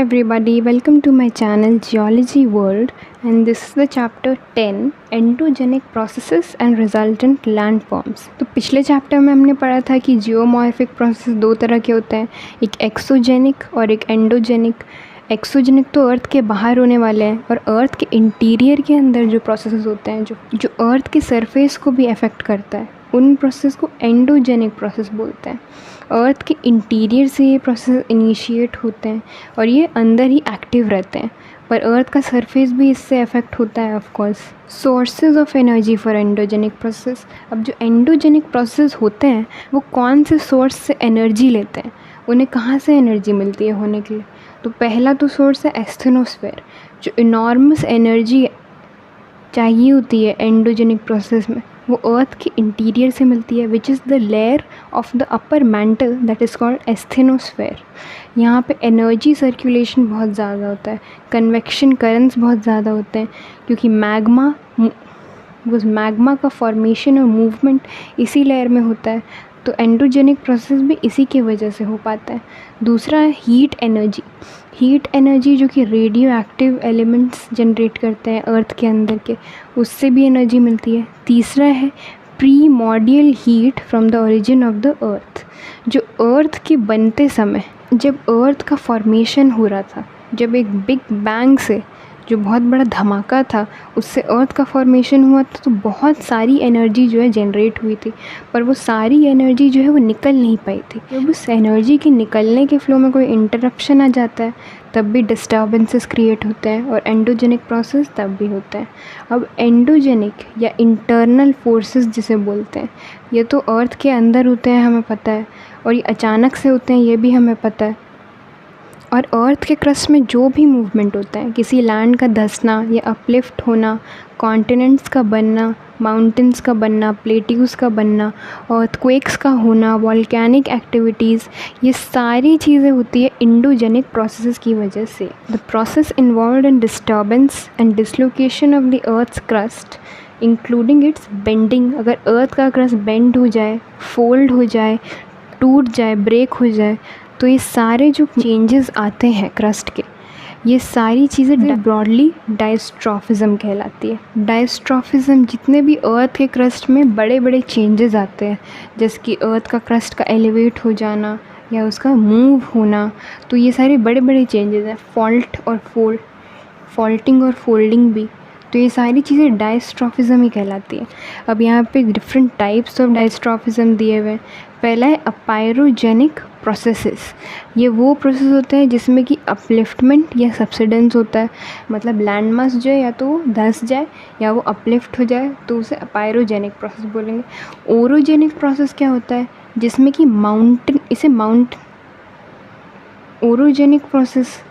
everybody, welcome to my channel Geology World, and this is the chapter 10 Endogenic Processes and Resultant Landforms। तो पिछले chapter में हमने पढ़ा था कि जियोमॉर्फिक प्रोसेस दो तरह के होते हैं, एक एक्सोजेनिक और एक एंडोजेनिक। एक्सोजेनिक तो अर्थ के बाहर होने वाले हैं और अर्थ के इंटीरियर के अंदर जो प्रोसेसेस होते हैं जो अर्थ के सरफेस को भी अफेक्ट करता है, उन प्रोसेस को एंडोजेनिक प्रोसेस बोलते हैं। अर्थ के इंटीरियर से ये प्रोसेस इनिशिएट होते हैं और ये अंदर ही एक्टिव रहते हैं, पर अर्थ का सरफेस भी इससे अफेक्ट होता है of course. Sources of energy for endogenic process. अब जो एंडोजेनिक प्रोसेस होते हैं वो कौन से सोर्स से एनर्जी लेते हैं, उन्हें कहाँ से एनर्जी मिलती है होने के लिए? तो पहला तो सोर्स है एस्थेनोस्फेयर, जो इनॉर्मस एनर्जी चाहिए होती है एंडोजेनिक प्रोसेस में, वो अर्थ के इंटीरियर से मिलती है, which is the layer of the upper mantle that is called asthenosphere. यहाँ पे एनर्जी सर्कुलेशन बहुत ज़्यादा होता है, कन्वेक्शन करंट्स बहुत ज़्यादा होते हैं, क्योंकि मैग्मा का फॉर्मेशन और मूवमेंट इसी लेयर में होता है। तो एंडोजेनिक प्रोसेस भी इसी की वजह से हो पाता है। दूसरा है हीट एनर्जी जो कि रेडियो एक्टिव एलिमेंट्स जनरेट करते हैं अर्थ के अंदर के, उससे भी एनर्जी मिलती है। तीसरा है primordial heat from the origin of the earth, जो अर्थ के बनते समय जब अर्थ का फॉर्मेशन हो रहा था, जब एक बिग बैंग से जो बहुत बड़ा धमाका था उससे अर्थ का फॉर्मेशन हुआ था, तो बहुत सारी एनर्जी जो है जनरेट हुई थी, पर वो सारी एनर्जी जो है वो निकल नहीं पाई थी। जब उस एनर्जी के निकलने के फ्लो में कोई इंटरप्शन आ जाता है तब भी डिस्टर्बेंसेस क्रिएट होते हैं और एंडोजेनिक प्रोसेस तब भी होता है। अब एंडोजेनिक या इंटरनल फोर्सेस जिसे बोलते हैं, ये तो अर्थ के अंदर होते हैं हमें पता है, और ये अचानक से होते हैं ये भी हमें पता है। और अर्थ के क्रस्ट में जो भी मूवमेंट होता है, किसी लैंड का धंसना या अपलिफ्ट होना, कॉन्टिनेंट्स का बनना, माउंटेन्स का बनना, प्लेट्यूज़ का बनना, अर्थक्वेक्स का होना, वॉल्केनिक एक्टिविटीज़, ये सारी चीज़ें होती है एंडोजेनिक प्रोसेसेस की वजह से। The process involved in disturbance and dislocation of the earth's crust including its bending. अगर अर्थ का क्रस्ट बेंड हो जाए, फोल्ड हो जाए, टूट जाए, ब्रेक हो जाए, तो ये सारे जो चेंजेस आते हैं क्रस्ट के, ये सारी चीज़ें ब्रॉडली डायस्ट्रॉफिज्म कहलाती है। डायस्ट्रॉफिज्म जितने भी अर्थ के क्रस्ट में बड़े बड़े चेंजेस आते हैं, जैसे कि अर्थ का क्रस्ट का एलिवेट हो जाना या उसका मूव होना, तो ये सारे बड़े बड़े चेंजेस हैं। फॉल्टिंग और फोल्डिंग भी, तो ये सारी चीज़ें डायस्ट्रॉफिज्म ही कहलाती है। अब यहाँ पे डिफरेंट टाइप्स ऑफ डायस्ट्रॉफिज्म दिए हुए हैं। पहला है अपायरोजेनिक प्रोसेसेस। ये वो प्रोसेस होते हैं जिसमें कि अपलिफ्टमेंट या सब्सिडेंस होता है, मतलब लैंड मास जो है या तो धंस जाए या वो अपलिफ्ट हो जाए, तो उसे अपायरोजेनिक प्रोसेस बोलेंगे। ओरोजेनिक प्रोसेस क्या होता है, जिसमें कि ओरोजेनिक प्रोसेस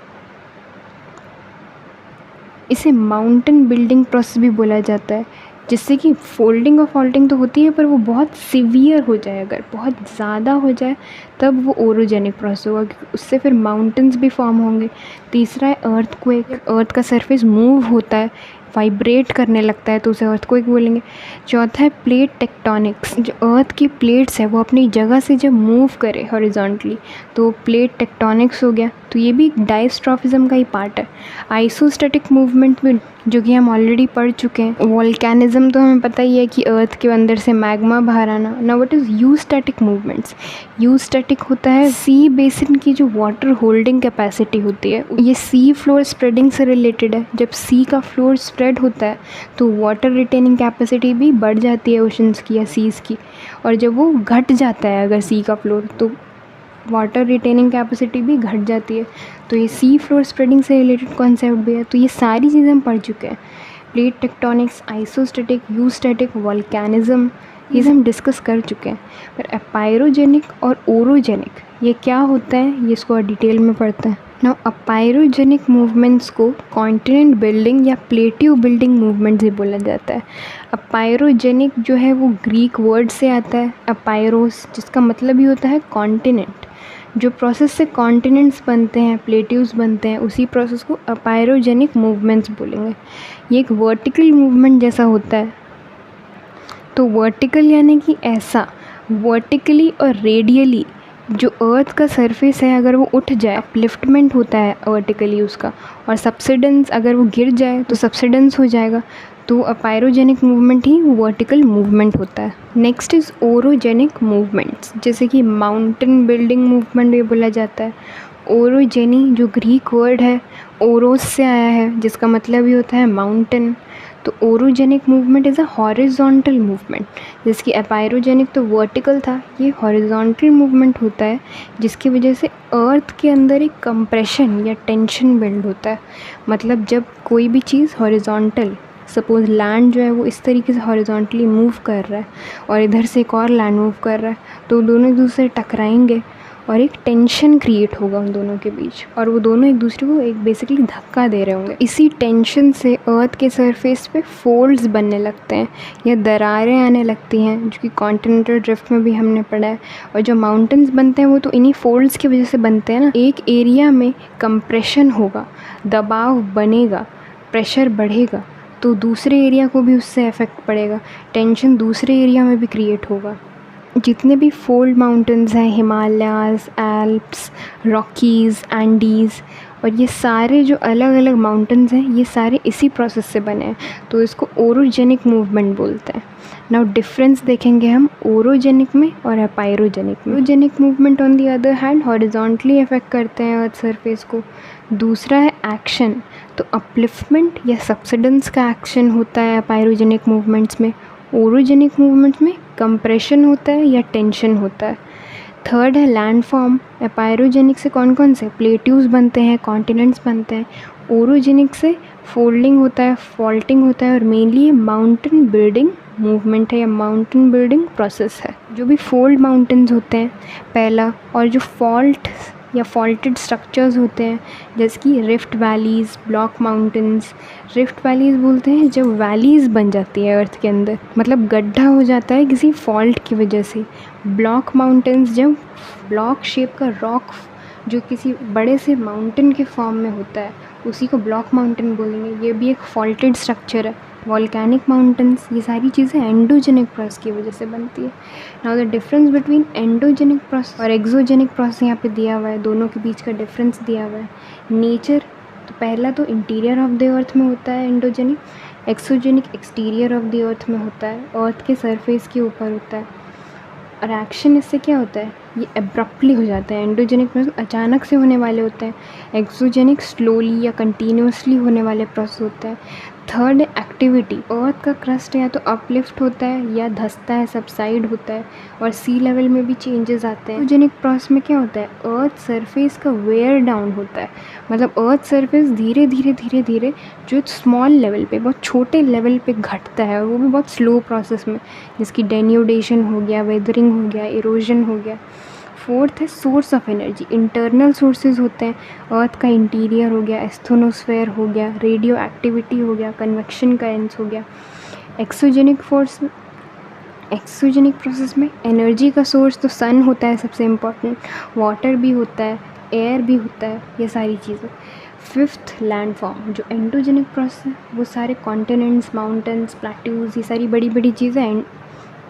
इसे माउंटेन बिल्डिंग प्रोसेस भी बोला जाता है, जिससे कि फोल्डिंग और फॉल्टिंग तो होती है पर वो बहुत सीवियर हो जाए, अगर बहुत ज़्यादा हो जाए तब वो ओरोजेनिक प्रोसेस होगा, क्योंकि उससे फिर माउंटेन्स भी फॉर्म होंगे। तीसरा है अर्थक्वेक, अर्थ का सरफेस मूव होता है, वाइब्रेट करने लगता है, तो उसे अर्थक्वेक बोलेंगे। चौथा है प्लेट टेक्टोनिक्स, जो अर्थ की प्लेट्स है वो अपनी जगह से जब मूव करे हॉरिजॉन्टली, तो प्लेट टेक्टोनिक्स हो गया, तो ये भी डायस्ट्रॉफिज्म का ही पार्ट है। आइसोस्टैटिक मूवमेंट में जो कि हम ऑलरेडी पढ़ चुके हैं। वॉल्केनिज्म तो हमें पता ही है कि अर्थ के अंदर से मैग्मा बाहर आना। Now what is eustatic movements? Eustatic होता है सी बेसिन की जो वाटर होल्डिंग कैपेसिटी होती है, ये सी फ्लोर स्प्रेडिंग से रिलेटेड है। जब सी का फ्लोर स्प्रेड होता है तो वाटर रिटेनिंग कैपेसिटी भी बढ़ जाती है ओशंस की या सीज़ की, और जब वो घट जाता है अगर सी का फ्लोर, तो वाटर रिटेनिंग कैपेसिटी भी घट जाती है। तो ये सी फ्लोर स्प्रेडिंग से रिलेटेड कॉन्सेप्ट भी है। तो ये सारी चीज़ें हम पढ़ चुके हैं, प्लेट टेक्टोनिक्स, आइसोस्टैटिक, यूस्टैटिक, वॉल्केनिज्म, ये हम डिस्कस कर चुके हैं। पर अपायरोजेनिक और ओरोजेनिक ये क्या होता है, ये इसको डिटेल में पढ़ते हैं। नाउ अपायरोजेनिक मूवमेंट्स को कॉन्टिनेंट बिल्डिंग या प्लेट्यू बिल्डिंग मूवमेंट्स भी बोला जाता है। अपायरोजेनिक जो है वो ग्रीक वर्ड से आता है, अपायरोस, जिसका मतलब ही होता है कॉन्टिनेंट। जो प्रोसेस से कॉन्टिनेंट्स बनते हैं, प्लेट्यूज़ बनते हैं, उसी प्रोसेस को अपायरोजेनिक मूवमेंट्स बोलेंगे। ये एक वर्टिकल मूवमेंट जैसा होता है। तो वर्टिकल यानी कि ऐसा, वर्टिकली और रेडियली जो अर्थ का सरफेस है अगर वो उठ जाए, अपलिफ्टमेंट होता है वर्टिकली उसका, और सब्सिडेंस अगर वो गिर जाए तो सब्सिडेंस हो जाएगा, तो अपायरोजेनिक मूवमेंट ही वर्टिकल मूवमेंट होता है। नेक्स्ट इज़ ओरोजेनिक मूवमेंट्स, जैसे कि माउंटेन बिल्डिंग मूवमेंट भी बोला जाता है। ओरोजेनी जो ग्रीक वर्ड है ओरोस से आया है, जिसका मतलब ही होता है माउंटेन। तो orogenic movement is a horizontal movement, जिसकी अपायरोजेनिक तो वर्टिकल था, ये हॉरिजॉन्टल मूवमेंट होता है, जिसकी वजह से अर्थ के अंदर एक कंप्रेशन या टेंशन बिल्ड होता है। मतलब जब कोई भी चीज़ हॉरिजॉन्टल, सपोज़ लैंड जो है वो इस तरीके से हॉरिजॉन्टली मूव कर रहा है और इधर से एक और लैंड मूव कर रहा है, तो दोनों एक दूसरे से टकराएंगे और एक टेंशन क्रिएट होगा उन दोनों के बीच, और वो दोनों एक दूसरे को एक बेसिकली धक्का दे रहे होंगे। इसी टेंशन से अर्थ के सरफेस पे फोल्ड्स बनने लगते हैं या दरारें आने लगती हैं, जो कि कॉन्टिनेंटल ड्रिफ्ट में भी हमने पढ़ा है। और जो माउंटेन्स बनते हैं वो तो इन्हीं फोल्ड्स की वजह से बनते हैं ना। एक एरिया में कंप्रेशन होगा, दबाव बनेगा, प्रेशर बढ़ेगा, तो दूसरे एरिया को भी उससे इफ़ेक्ट पड़ेगा, टेंशन दूसरे एरिया में भी क्रिएट होगा। जितने भी फोल्ड माउंटेन्स हैं, हिमालयाज़, एल्प्स, रॉकीज़, एंडीज़, और ये सारे जो अलग अलग माउंटेन्स हैं ये सारे इसी प्रोसेस से बने हैं, तो इसको ओरोजेनिक मूवमेंट बोलते हैं। नाउ डिफरेंस देखेंगे हम ओरोजेनिक में और अपायरोजेनिक में। Orogenic movement on the other hand horizontally effect करते हैं अर्थ सरफेस को। दूसरा है एक्शन, तो अपलिफ्टमेंट या सब्सिडेंस का एक्शन होता है अपायरोजेनिक मूवमेंट्स में। ओरोजेनिक मूवमेंट्स में कंप्रेशन होता है या टेंशन होता है। थर्ड है लैंडफॉर्म, अपायरोजेनिक से कौन कौन से प्लेट्यूज बनते हैं, कॉन्टिनेंट्स बनते हैं। ओरोजेनिक से फोल्डिंग होता है, फॉल्टिंग होता है, और मेनली ये माउंटेन बिल्डिंग मूवमेंट है या माउंटेन बिल्डिंग प्रोसेस है। जो भी फोल्ड माउंटेन्स होते हैं पहला, और जो फॉल्ट या फॉल्टेड स्ट्रक्चर्स होते हैं जैसे कि rift valleys, block mountains. Rift valleys बोलते हैं जब वैलीज़ बन जाती है अर्थ के अंदर, मतलब गड्ढा हो जाता है किसी फॉल्ट की वजह से। ब्लॉक माउंटेन्स जब ब्लॉक शेप का रॉक जो किसी बड़े से माउंटेन के फॉर्म में होता है उसी को ब्लॉक माउंटेन बोलेंगे, ये भी एक फॉल्टेड स्ट्रक्चर है। वॉल्केनिक माउंटेन्स, ये सारी चीज़ें एंडोजेनिक प्रोसेस की वजह से बनती है। Now the difference between endogenic process और एक्सोजेनिक प्रोसेस यहाँ पे दिया हुआ है, दोनों के बीच का डिफरेंस दिया हुआ है। नेचर, तो पहला तो इंटीरियर ऑफ द अर्थ में होता है endogenic, exogenic exterior of the अर्थ में होता है, अर्थ के सरफेस के ऊपर होता है। और एक्शन इससे क्या होता है, ये एब्रप्टली हो जाता है। एंडोजेनिक में अचानक से होने वाले होते हैं, एक्सोजेनिक स्लोली या कंटिन्यूसली होने वाले प्रोसेस होते हैं। थर्ड है एक्टिविटी, अर्थ का क्रस्ट या तो अपलिफ्ट होता है या धंसता है, सबसाइड होता है, और सी लेवल में भी चेंजेस आते हैं। एक्सोजेनिक प्रोसेस में क्या होता है, अर्थ सरफेस का वेयर डाउन होता है, मतलब अर्थ सरफेस धीरे धीरे धीरे धीरे जो स्मॉल लेवल पे, बहुत छोटे लेवल पे घटता है, और वो भी बहुत स्लो प्रोसेस में, जिसकी डेन्यूडेशन हो गया, वेदरिंग हो गया, इरोजन हो गया। फोर्थ है source of energy, internal sources होते हैं, अर्थ का इंटीरियर हो गया, एस्थोनोस्फेयर हो गया, रेडियो एक्टिविटी हो गया, कन्वेक्शन करेंट्स हो गया। एक्सोजेनिक फोर्स, एक्सोजेनिक प्रोसेस में एनर्जी का सोर्स तो सन होता है सबसे इम्पॉर्टेंट, वाटर भी होता है, एयर भी होता है, ये सारी चीज़ें। फिफ्थ लैंडफॉर्म, जो एंडोजेनिक प्रोसेस है वो सारे कॉन्टिनेंट्स, माउंटेन्स, प्लेट्यूज, ये सारी बड़ी बड़ी चीज़ें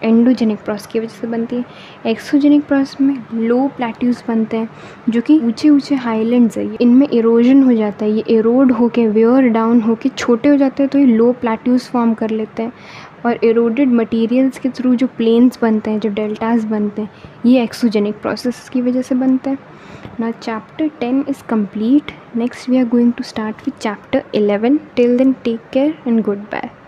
एंडोजेनिक प्रोसेस की वजह से बनती है। एक्सोजेनिक प्रोसेस में लो प्लेट्यूज बनते हैं, जो कि ऊंचे ऊंचे हाईलैंड्स है, इनमें इरोजन हो जाता है, ये इरोड होके वेयर डाउन होके छोटे हो जाते हैं, तो ये लो प्लेट्यूज फॉर्म कर लेते हैं, और इरोडेड मटेरियल्स के थ्रू जो प्लेन्स बनते हैं, जो डेल्टाज बनते हैं, ये एक्सोजेनिक प्रोसेस की वजह से बनते हैं। Now chapter 10 is complete. Next we are going to start with chapter 11. Till then, take care and goodbye.